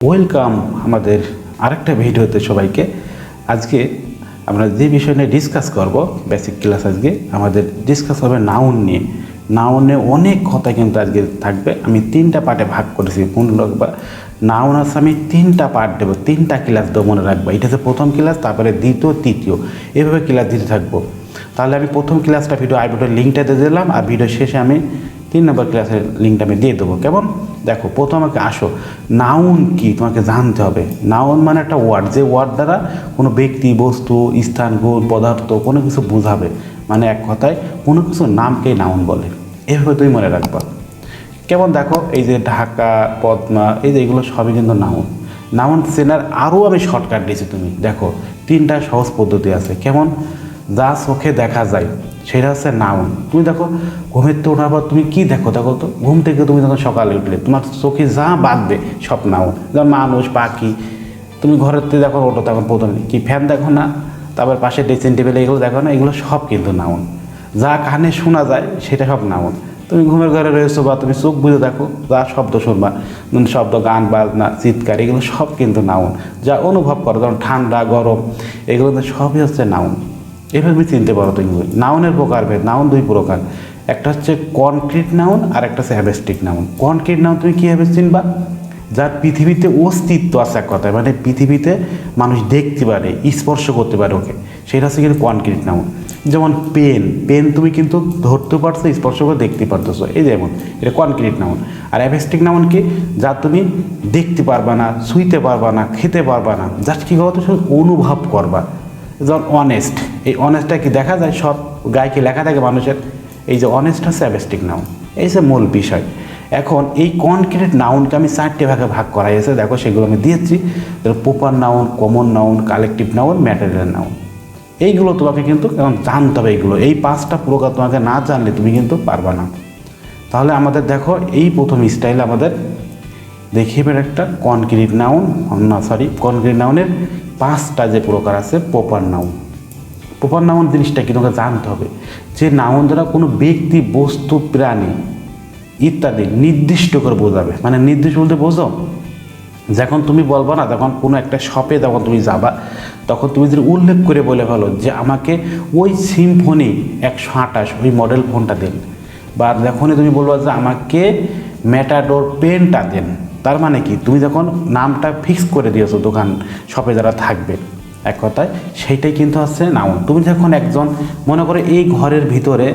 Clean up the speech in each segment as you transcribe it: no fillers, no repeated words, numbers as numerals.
Welcome আমাদের আরেকটা ভিডিওতে সবাইকে। আজকে আমরা যে বিষয় নিয়ে ডিসকাস করব, বেসিক ক্লাস আজকে আমাদের ডিসকাস হবে নাউন নিয়ে। নাউনে অনেক কথা কিন্তু আজকে থাকবে। আমি তিনটা পার্টে ভাগ করেছি। বা নাউন আছে, আমি তিনটা পার্ট দেবো, তিনটা ক্লাস দেবো, মনে রাখবো। এটা হচ্ছে প্রথম ক্লাস, তারপরে দ্বিতীয়, তৃতীয়, এভাবে ক্লাস দিতে থাকবো। তাহলে আমি প্রথম ক্লাসটা ভিডিওর লিঙ্কটা দিয়ে দিলাম, আর ভিডিও শেষে আমি 3 নম্বর ক্লাসের লিঙ্কটা আমি দিয়ে দেবো। কেমন? দেখো, প্রথমে আসো, নাউন কি তোমাকে জানতে হবে। নাউন মানে একটা ওয়ার্ড, যে ওয়ার্ড দ্বারা কোনো ব্যক্তি, বস্তু, স্থান, গুণ, পদার্থ কোনো কিছু বোঝাবে। মানে এক কথায় কোনো কিছু নামকেই নাউন বলে। এভাবে তুমি মনে রাখবা। কেমন? দেখো, এই যে ঢাকা, পদ্মা, এই যে এগুলো সবই কিন্তু নাউন। নাউন চেনার আরও আমি শর্টকাট দিয়েছি। তুমি দেখো, 3টা সহজ পদ্ধতি আছে। কেমন? যা চোখে দেখা যায় সেটা হচ্ছে নাউন। তুমি দেখো, ঘুমের থেকে ওঠার পর তুমি কী দেখো? দেখো তো, ঘুম থেকে তুমি যখন সকালে উঠলে তোমার চোখে যা বাঁধবে সব নাউন। যেমন মানুষ, পাখি। তুমি ঘরের থেকে যখন ওঠো তখন প্রথমে কি ফ্যান দেখো না, তারপর পাশে ড্রেসিং টেবিল, এগুলো দেখো না, এগুলো সব কিন্তু নাউন। যা কানে শোনা যায় সেটা সব নাউন। তুমি ঘুমের ঘরে রয়েছো বা তুমি চোখ বুঝে দেখো, যা শব্দ শুনবা, শব্দ, গান বাজনা, চিৎকার, এগুলো সব কিন্তু নাউন। যা অনুভব করো, যেমন ঠান্ডা, গরম, এগুলো সবই হচ্ছে নাউন। এভাবে চিনতে পারো তুমি। নাউনের প্রকারভেদ। নাউন 2 প্রকার, একটা হচ্ছে কনক্রিট নাউন আর একটা হচ্ছে অ্যাবস্ট্রাক্ট নাউন। কনক্রিট নাউন তুমি কীভাবে চিনবা? যার পৃথিবীতে অস্তিত্ব আছে, এক কথায় মানে পৃথিবীতে মানুষ দেখতে পারে, স্পর্শ করতে পারে ওকে, সেটা হচ্ছে কিন্তু কনক্রিট নাউন। যেমন পেন, পেন তুমি কিন্তু ধরতে পারছো, স্পর্শ করে দেখতে পারতেছো, এই যেমন এটা কনক্রিট নাউন। আর অ্যাবস্ট্রাক্ট নাউন কি? যা তুমি দেখতে পারবা না, ছুঁইতে পারবা না, খেতে পারবা না, জাস্ট কী করতো, শুধু অনুভব করবা। যেমন অনেস্ট, এই অনেস্টটা কি দেখা যায়? সব গায়ে কি লেখা থাকে মানুষের? এই যে অনেস্ট হচ্ছে অ্যাবস্ট্রাক্ট নাউন। এই যে মূল বিষয়। এখন এই কনক্রিট নাউনকে আমি 4টে ভাগে ভাগ করা হয়েছে। দেখো, সেগুলো আমি দিয়েছি। Proper noun, common noun, collective noun, material noun. এইগুলো তোমাকে কিন্তু এখন জানতে হবে। এইগুলো, এই 5টা প্রকার তোমাকে না জানলে তুমি কিন্তু পারবা না। তাহলে আমাদের দেখো, এই প্রথম স্টাইল আমাদের দেখিয়ে একটা কনক্রিট নাউন, কনক্রিট নাউনের 5টা যে প্রকার আছে। Proper noun. প্রপার নাউন জিনিসটা কি তোমাকে জানতে হবে, যে নাউন দ্বারা কোনো ব্যক্তি, বস্তু, প্রাণী ইত্যাদি নির্দিষ্ট করে বোঝাবে। মানে নির্দিষ্ট বলতে বোঝো, যখন তুমি বলবা না, যখন কোনো একটা শপে যখন তুমি যাবা, তখন তুমি যদি উল্লেখ করে বলে ভালো যে আমাকে ওই সিম্ফনি 128 ওই মডেল ফোনটা দেন, বা যখনই তুমি বলবা যে আমাকে ম্যাটাডোর পেনটা দেন, তার মানে কি? তুমি যখন নামটা ফিক্স করে দিয়েছো দোকান, শপে যারা থাকবে, এক কথায় সেইটাই কিন্তু হচ্ছে নাউন। তুমি যখন একজন, মনে করো এই ঘরের ভিতরে,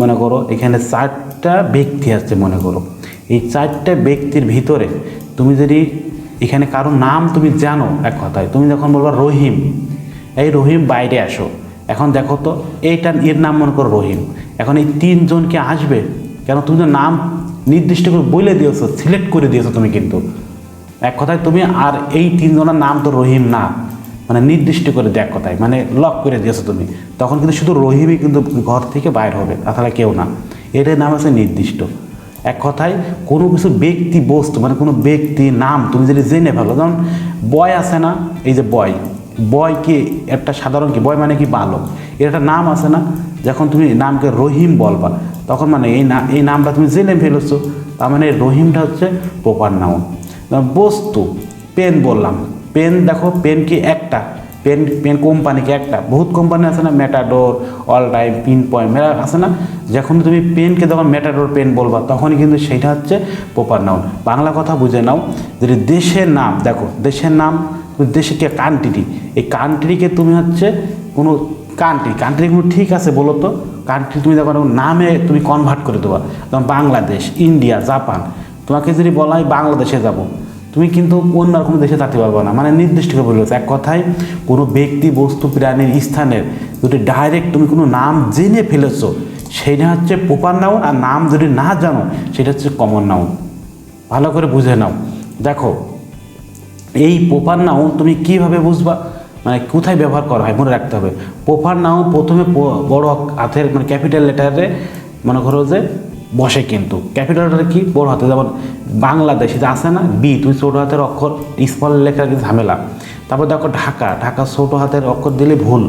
মনে করো এখানে 4টা ব্যক্তি আছে, মনে করো এই 4টে ব্যক্তির ভিতরে তুমি যদি এখানে কারো নাম তুমি জানো, এক কথায় তুমি যখন বলবা রহিম, এই রহিম বাইরে আসো, এখন দেখো তো, এর নাম মনে করো রহিম। এখন এই 3 জনকে আসবে কেন? তুমি তো নাম নির্দিষ্ট করে বলে দিয়েছো, সিলেক্ট করে দিয়েছো তুমি কিন্তু, এক কথায় তুমি। আর এই 3 জনের নাম তো রহিম না, মানে নির্দিষ্ট করে দেখ কথায়, মানে লক করে দিয়েছো তুমি। তখন কিন্তু শুধু রহিমই কিন্তু ঘর থেকে বাইর হবে, তাছাড়া কেউ না। এটার নাম আছে নির্দিষ্ট। এক কথায় কোনো কিছু ব্যক্তি, বস্তু, মানে কোনো ব্যক্তি নাম তুমি যদি জেনে ফেলো, যেমন বয় আছে না, এই যে বয়, বয় কি একটা সাধারণ কি? বয় মানে কি? বালক। এর একটা নাম আছে না? যখন তুমি নামকে রহিম বলবা, তখন মানে এই নামটা তুমি জেনে ফেলেছো, তার মানে রহিমটা হচ্ছে প্রপার নাউন। বস্তু, পেন বললাম, পেন দেখো, পেন কি একটা? পেন কোম্পানি কি একটা? বহুত কোম্পানি আছে না, matador, all time, pin point, মেলা আছে না। যখন তুমি পেনকে যখন ম্যাটাডোর পেন বলবা, তখনই কিন্তু সেইটা হচ্ছে প্রপার নাউন। বাংলা কথা বুঝে নাও, যদি দেশের নাম, দেখো দেশের নাম, দেশে কি কান্ট্রি, এই কান্ট্রিকে তুমি হচ্ছে কোনো কান্ট্রিগুলো ঠিক আছে বলো তো, কান্ট্রি তুমি যখন নামে তুমি কনভার্ট করে দেবা, যেমন বাংলাদেশ, ইন্ডিয়া, জাপান। তোমাকে যদি বলা হয় বাংলাদেশে যাব, তুমি কিন্তু অন্য কোনো দেশে যেতে পারবে না, মানে নির্দিষ্ট করে বলেছে। এক কথায় কোনো ব্যক্তি, বস্তু, প্রাণীর, স্থানের যদি ডাইরেক্ট তুমি কোনো নাম জেনে ফেলেছো, সেইটা হচ্ছে প্রপার নাউন। আর নাম যদি না জানো, সেটা হচ্ছে কমন নাউন। ভালো করে বুঝে নাও। দেখো, এই প্রপার নাউন তুমি কীভাবে বুঝবা, মানে কোথায় ব্যবহার করা হয়, মনে রাখতে হবে। প্রপার নাউন প্রথমে বড় হাতের, মানে ক্যাপিটাল লেটারে মনে করো যে বসে, কিন্তু ক্যাপিটাল লেটারে কি? বড় হাতে। যেমন বাংলাদেশ, এটা আছে না, বি, তুমি ছোটো হাতের অক্ষর, স্মল লেখার কিন্তু ঝামেলা। তারপর দেখো ঢাকা, ঢাকা ছোটো হাতের অক্ষর দিলে ভুল,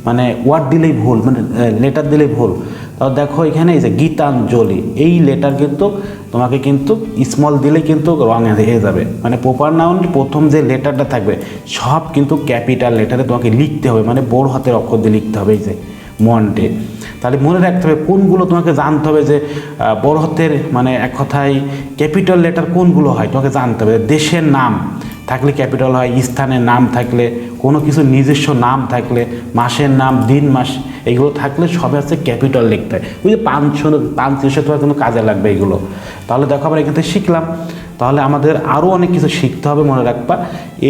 মানে ওয়ার্ড দিলেই ভুল, মানে লেটার দিলেই ভুল। তাও দেখো এখানে এই যে গীতাঞ্জলি, এই লেটার কিন্তু তোমাকে কিন্তু স্মল দিলে কিন্তু রং হয়ে যাবে। মানে প্রপার নাউন প্রথম যে লেটারটা থাকবে সব কিন্তু ক্যাপিটাল লেটারে তোমাকে লিখতে হবে, মানে বড় হাতের অক্ষর দিয়ে লিখতে হবে। এই যে মন্টে, তাহলে মনে রাখতে হবে কোনগুলো তোমাকে জানতে হবে, যে বড় হাতের মানে এক কথায় ক্যাপিটাল লেটার কোনগুলো হয় তোমাকে জানতে হবে। দেশের নাম থাকলে ক্যাপিটাল হয়, স্থানের নাম থাকলে, কোনো কিছু নিজস্ব নাম থাকলে, মাসের নাম, দিন মাস এগুলো থাকলে সবে হচ্ছে ক্যাপিটাল লিখতে হয়। ওই যে 500 তোমার কোনো কাজে লাগবে এগুলো। তাহলে দেখো আমরা এখান থেকে শিখলাম। তাহলে আমাদের আরও অনেক কিছু শিখতে হবে। মনে রাখবা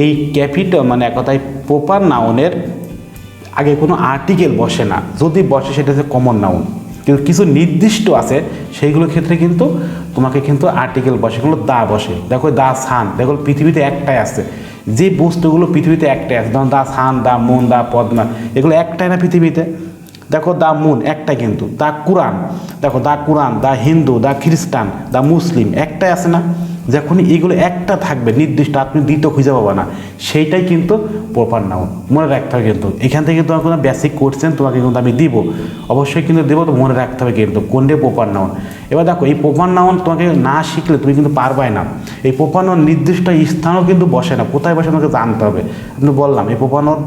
এই ক্যাপিটাল মানে এক কথায় প্রপার নাউনের আগে কোনো আর্টিকেল বসে না, যদি বসে সেটা হচ্ছে কমন নাউন। কিন্তু কিছু নির্দিষ্ট আছে সেইগুলোর ক্ষেত্রে কিন্তু তোমাকে কিন্তু আর্টিকেল বসে, এগুলো দা বসে। দেখো দা সান, দেখো পৃথিবীতে একটাই আছে, যে বস্তুগুলো পৃথিবীতে একটাই আছে, যেমন দা সান, দা মুন, দা পদ্মা, এগুলো একটাই না পৃথিবীতে। দেখো দা মুন একটা, কিন্তু দা কুরআন, দেখো দা কুরআন, দা হিন্দু, দা খ্রিস্টান, দা মুসলিম একটাই আছে না। যখনই এগুলো একটা থাকবে নির্দিষ্ট, আপনি দ্বিতীয় খুঁজে পাবো না, সেইটাই কিন্তু প্রপার নাউন। মনে রাখতে হবে কিন্তু এখান থেকে তোমার কোনো বেসিক কোশ্চেন তোমাকে কিন্তু আমি দিব, অবশ্যই কিন্তু দেবো, তো মনে রাখতে হবে কিন্তু কোনটা প্রপার নাউন। এবার দেখো এই প্রপার নাউন তোমাকে না শিখলে তুমি কিন্তু পারবাই না। এই প্রপার নাউন নির্দিষ্ট স্থানও কিন্তু বসে না, কোথায় বসে তোমাকে জানতে হবে। আপনি বললাম এই প্রপার নাউন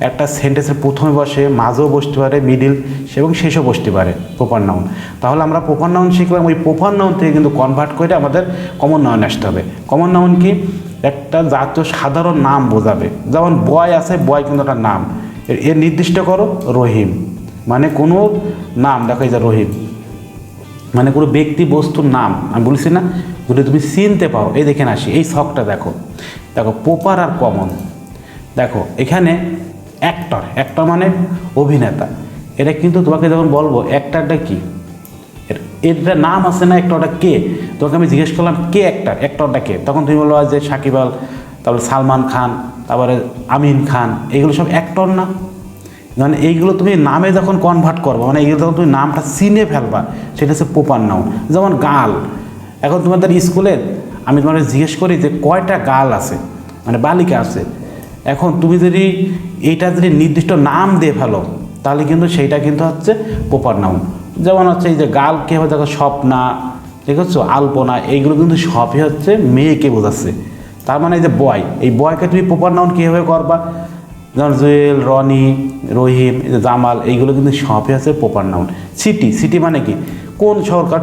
একটা সেন্টেন্সের প্রথমে বসে, মাঝেও বসতে পারে, মিডিল এবং শেষও বসতে পারে প্রপার নাউন। তাহলে আমরা প্রপার নাউন শিখলাম, ওই প্রপার নাউন থেকে কিন্তু কনভার্ট করে আমাদের কমন নাউন আসতে হবে। কমন নাউন কি? একটা জাতীয় সাধারণ নাম বোঝাবে। যেমন বয় আছে, বয় কিন্তু একটা নাম, এর নির্দিষ্ট করো রহিম, মানে কোনো নাম। দেখো এই যে রহিম মানে কোনো ব্যক্তি বস্তুর নাম, আমি বলছি না, যদি তুমি চিনতে পারো। এই দেখে আসি এই শখটা, দেখো দেখো প্রপার আর কমন। দেখো এখানে অ্যাক্টর, অ্যাক্টর মানে অভিনেতা। এটা কিন্তু তোমাকে যখন বলবো অ্যাক্টরটা কি, এর নাম আছে না, অ্যাক্টরটা কে, তোমাকে আমি জিজ্ঞেস করলাম কে অ্যাক্টর, অ্যাক্টরটা কে, তখন তুমি বলবো যে সাকিব আল, তারপরে সালমান খান, তারপরে আমিন খান, এগুলো সব অ্যাক্টর না। মানে এইগুলো তুমি নামে যখন কনভার্ট করবো, মানে এইগুলো যখন তুমি নামটা চিনে ফেলবা, সেটা হচ্ছে প্রপার নাউন। যেমন গার্ল, এখন তোমাদের স্কুলে আমি তোমাকে জিজ্ঞেস করি যে কয়টা গার্ল আছে, মানে বালিকা আছে। এখন তুমি যদি এইটা যদি নির্দিষ্ট নাম দিয়ে ফেলো, তাহলে কিন্তু সেইটা কিন্তু হচ্ছে প্রপার নাউন। যেমন হচ্ছে এই যে গার্ল কে হবে, দেখো স্বপ্না, ঠিক আছে, আলপনা, এইগুলো কিন্তু সবই হচ্ছে মেয়েকে বোঝাচ্ছে। তার মানে এই যে বয়, এই বয়কে তুমি প্রপার নাউন কীভাবে করবা, যেমন জুয়েল, রনি, রহিম, এই যে জামাল, এইগুলো কিন্তু সবই আছে প্রপার নাউন। সিটি, সিটি মানে কি, কোন সরকার,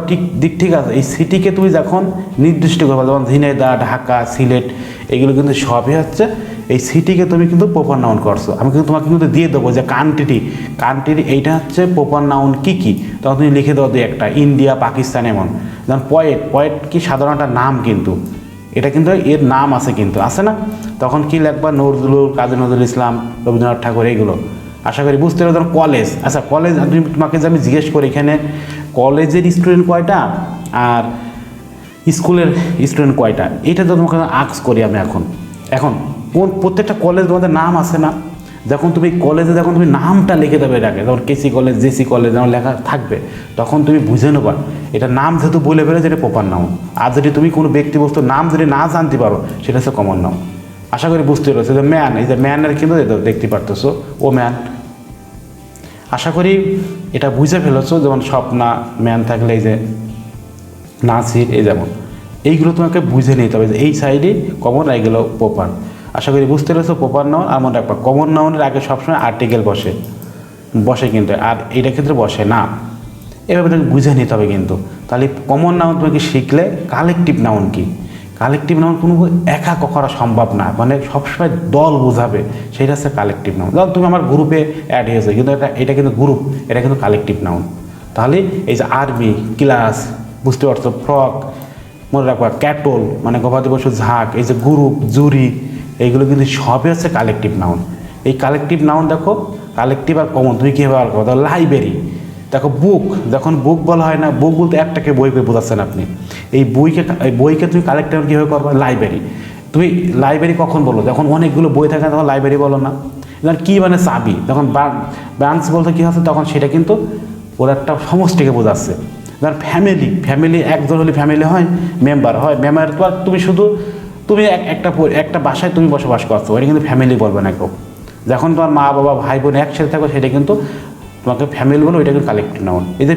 ঠিক আছে। এই সিটিকে তুমি যখন নির্দিষ্ট করবা, যেমন ঝিনাইদহ, ঢাকা, সিলেট, এইগুলো কিন্তু সবই হচ্ছে, এই সিটিকে তুমি কিন্তু প্রপার নাউন করছো। আমি কিন্তু তোমাকে কিন্তু দিয়ে দেবো যে কান্ট্রি এইটা হচ্ছে প্রপার নাউন কী কী, তখন তুমি লিখে দাও দিয়ে একটা, ইন্ডিয়া, পাকিস্তান, এমন। যেমন পয়েট কি সাধারণ একটা নাম, কিন্তু এটা কিন্তু এর নাম আছে, কিন্তু আছে না, তখন কি লিখবা, নজরুল, কাজী নজরুল ইসলাম, রবীন্দ্রনাথ ঠাকুর, এইগুলো। আশা করি বুঝতে পারো। যেমন কলেজ, আচ্ছা কলেজ তোমাকে যে আমি জিজ্ঞেস করি এখানে কলেজের স্টুডেন্ট কয়টা আর স্কুলের স্টুডেন্ট কয়টা, এটা তো তোমাকে আক্স করি আমি। এখন প্রত্যেকটা কলেজ তোমাদের নাম আছে না, যখন তুমি কলেজে যখন তুমি নামটা লিখে দেবে এটাকে, যেমন কেসি কলেজ, জেসি কলেজ যেমন লেখা থাকবে, তখন তুমি বুঝে নেবা এটা নাম যেহেতু বলে ফেলে যেটা প্রপার নাউন। আর যদি তুমি কোনো ব্যক্তিবস্তুর নাম যদি না জানতে পারো, সেটা হচ্ছে কমন নাউন। আশা করি বুঝতে পেরেছো। যে ম্যান, এই যে ম্যানের কিন্তু দেখতে পারতেছো, ও ম্যান। আশা করি এটা বুঝে ফেলেছো। যেমন স্বপ্না, ম্যান থাকলে এই যে নাসির, এই যেমন এইগুলো তোমাকে বুঝে নিতে হবে যে এই সাইডে কমন, এইগুলো প্রপার। আশা করি বুঝতে পেরেছো প্রপার নাউন। আর মনে রাখবা কমন নাউনের আগে সবসময় আর্টিকেল বসে কিন্তু, আর এইটার ক্ষেত্রে বসে না। এভাবে তোমাকে বুঝে নিতে হবে কিন্তু। তাহলে কমন নাউন তোমাকে শিখলে কালেকটিভ নাউন কি, কালেকটিভ নাউন কোনো একা করা সম্ভব না, মানে সবসময় দল বোঝাবে, সেটা হচ্ছে কালেকটিভ নাউন। যেমন তুমি আমার গ্রুপে অ্যাড হয়েছে, কিন্তু এটা কিন্তু গ্রুপ, এটা কিন্তু কালেকটিভ নাউন। তাহলে এই যে আর্মি, ক্লাস, বুঝতে পারছো, ফ্রক, মনে রাখবা ক্যাটল মানে গবাদি পশু, ঝাঁক, এই যে গ্রুপ, জুরি, এইগুলো কিন্তু সবই হচ্ছে কালেকটিভ নাউন। এই কালেকটিভ নাউন দেখো, কালেকটিভ আর কমন তুমি কী ব্যবহার করো। দেখো লাইব্রেরি, দেখো বুক, যখন বুক বলা হয় না, বুক বলতে একটাকে বই করে বোঝাচ্ছেন আপনি। এই বইকে তুমি কালেক্টিভ কীভাবে করবা, লাইব্রেরি। তুমি লাইব্রেরি কখন বলো, যখন অনেকগুলো বই থাকে তখন লাইব্রেরি বলো না। যেমন কী মানে চাবি, যখন ব্রাঞ্চ বলতে কী হচ্ছে, তখন সেটা কিন্তু ওরা একটা সমষ্টিকে বোঝাচ্ছে। যেমন ফ্যামিলি একজন হলে ফ্যামিলি হয়, মেম্বার তো আর তুমি একটা বাসায় তুমি বসবাস করছো, এটা কিন্তু ফ্যামিলি বলবে না কেউ। যখন তোমার মা বাবা ভাই বোন একসাথে থাকো, সেটা কিন্তু তোমাকে ফ্যামিলি বলো, ওইটা কিন্তু কালেক্টিভ নাউন। এই যে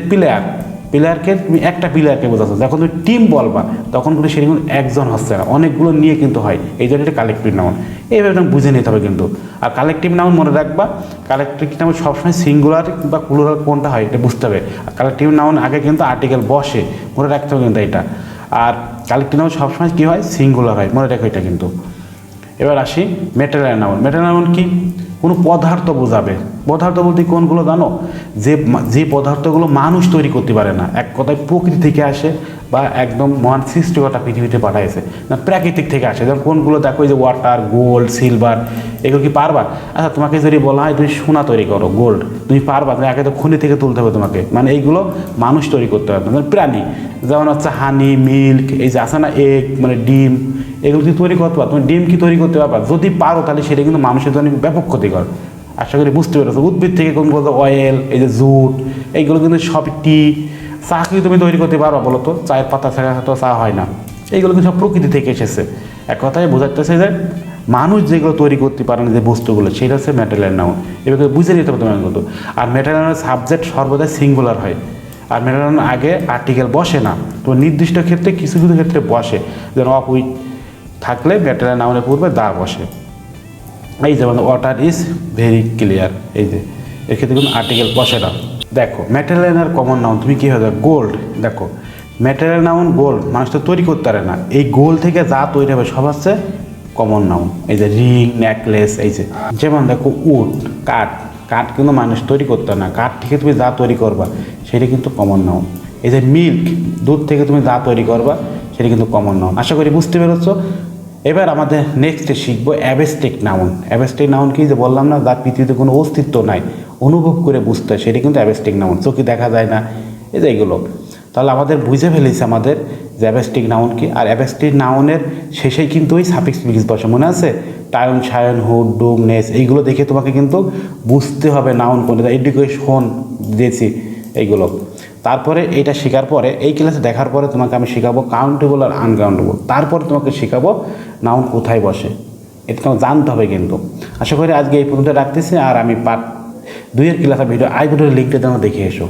প্লেয়ারকে তুমি একটা প্লেয়ারকে বোঝাচ্ছ, যখন তুমি টিম বলবা তখন কিন্তু সেটা কিন্তু একজন হচ্ছে না, অনেকগুলো নিয়ে কিন্তু হয়, এই জন্য এটা কালেক্টিভ নাউন। এইভাবে তুমি বুঝে নিতে হবে কিন্তু। আর কালেক্টিভ নাউন মনে রাখবা, কালেক্টিভ নাউন সবসময় সিঙ্গুলার বা প্লুরাল কোনটা হয় এটা বুঝতে হবে। আর কালেক্টিভ নাউন আগে কিন্তু আর্টিকেল বসে, মনে রাখতে হবে কিন্তু এটা। আর কালেক্টিভ নাউন সবসময় কী হয়, সিঙ্গুলার হয়, মনে রাখো এটা কিন্তু। এবার আসি ম্যাটেরিয়াল নাউন। ম্যাটেরিয়াল নাউন কি? কোনো পদার্থ বোঝাবে। পদার্থ বলতে কোনগুলো জানো? যে পদার্থগুলো মানুষ তৈরি করতে পারে না, এক কথায় প্রকৃতি থেকে আসে বা একদম মহান সৃষ্টিকর্তা পৃথিবীতে পাঠাইছে, না প্রাকৃতিক থেকে আসে। যেমন কোনগুলো দেখো, যে ওয়াটার, গোল্ড, সিলভার, এগুলো কি পারবা? আচ্ছা, তোমাকে যদি বলা হয় তুমি সোনা তৈরি করো, গোল্ড, তুমি পারবা? তুমি আগে তো খনি থেকে তুলতে হবে তোমাকে, মানে এইগুলো মানুষ তৈরি করতে পারবে না। প্রাণী যেমন হচ্ছে হানি, মিল্ক, এই যে আছে না এগ, মানে ডিম, এগুলো কি তৈরি করতে পারো? তুমি ডিম কি তৈরি করতে পারবা? যদি পারো তাহলে সেটা কিন্তু মানুষের জন্য ব্যাপক ক্ষতিকর। আশা করি বুঝতে পেরেছো। উদ্ভিদ থেকে কোন বলতো অয়েল, এই যে জুট, এইগুলো কিন্তু সব টি, চা কি তুমি তৈরি করতে পারবা বলো তো? চায়ের পাতা ছাড়া তো চা হয় না। এইগুলো কিন্তু সব প্রকৃতি থেকে এসেছে। এক কথায় বোঝাতেছে যে মানুষ যেগুলো তৈরি করতে পারে না, যে বস্তুগুলো, সেটা হচ্ছে ম্যাটেরিয়াল নাউন। এভাবে বুঝে নিতে হবে তোমার কিন্তু। আর ম্যাটেরিয়াল সাবজেক্ট সর্বদাই সিঙ্গুলার হয়। আর ম্যাটেরিয়াল আগে আর্টিকেল বসে না, তো নির্দিষ্ট ক্ষেত্রে কিছু কিছু ক্ষেত্রে বসে। যেন অফ উইথ থাকলে ম্যাটেরিয়াল নাউনের পূর্বে দা বসে। এই যেমন ওয়াটার ইজ ভেরি ক্লিয়ার, এই যে এক্ষেত্রে কিন্তু আর্টিকেল বসে না। দেখো ম্যাটেরিয়াল কমন নাউন তুমি কী হবে? গোল্ড। দেখো ম্যাটেরিয়াল নাউন গোল্ড মানুষ তো তৈরি করতে পারে না, এই গোল্ড থেকে যা তৈরি হবে সব হচ্ছে কমন নাউন। এই যে রিং, নেকলেস, এই যে যেমন দেখো উড, কাঠ কিন্তু মানুষ তৈরি করতে পারে না, কাঠ থেকে তুমি যা তৈরি করবা সেটা কিন্তু কমন নাউন। এই যে মিল্ক, দুধ থেকে তুমি যা তৈরি করবা সেটা কিন্তু কমন নাউন। আশা করি বুঝতে পেরেছো। এবার আমাদের নেক্সটে শিখবো অ্যাবস্ট্রাক্ট নাউন। অ্যাবস্ট্রাক্ট নাউন কি, যে বললাম না, যার পৃথিবীতে কোনো অস্তিত্ব নাই, অনুভব করে বুঝতে হয়, সেটা কিন্তু অ্যাবস্ট্রাক্ট নাউন। চোখে দেখা যায় না, এই যে এইগুলো। তাহলে আমাদের বুঝে ফেলেছে আমাদের যে অ্যাবস্ট্রাক্ট নাউন কি। আর অ্যাবস্ট্রাক্ট নাউনের শেষেই কিন্তু ওই সাফিক্স প্রিফিক্স বসে, মনে আছে? টায়ন, সায়ন, হুড, ডুম, নেস, এইগুলো দেখে তোমাকে কিন্তু বুঝতে হবে নাউন কোনটা। এডুকেশন দিয়েছি এইগুলো। তারপরে এইটা শেখার পরে, এই ক্লাসে দেখার পরে তোমাকে আমি শেখাবো কাউন্টেবল আর আনকাউন্টেবল। তারপরে তোমাকে শেখাবো নাউন কোথায় বসে, এটা তোমাকে জানতে হবে কিন্তু। আশা করি আজকে এই পর্যন্ত রাখতেছি। আর আমি পার্ট 2 ক্লাসের ভিডিও ভিডিওর লিঙ্কটা যেন দেখে এসো।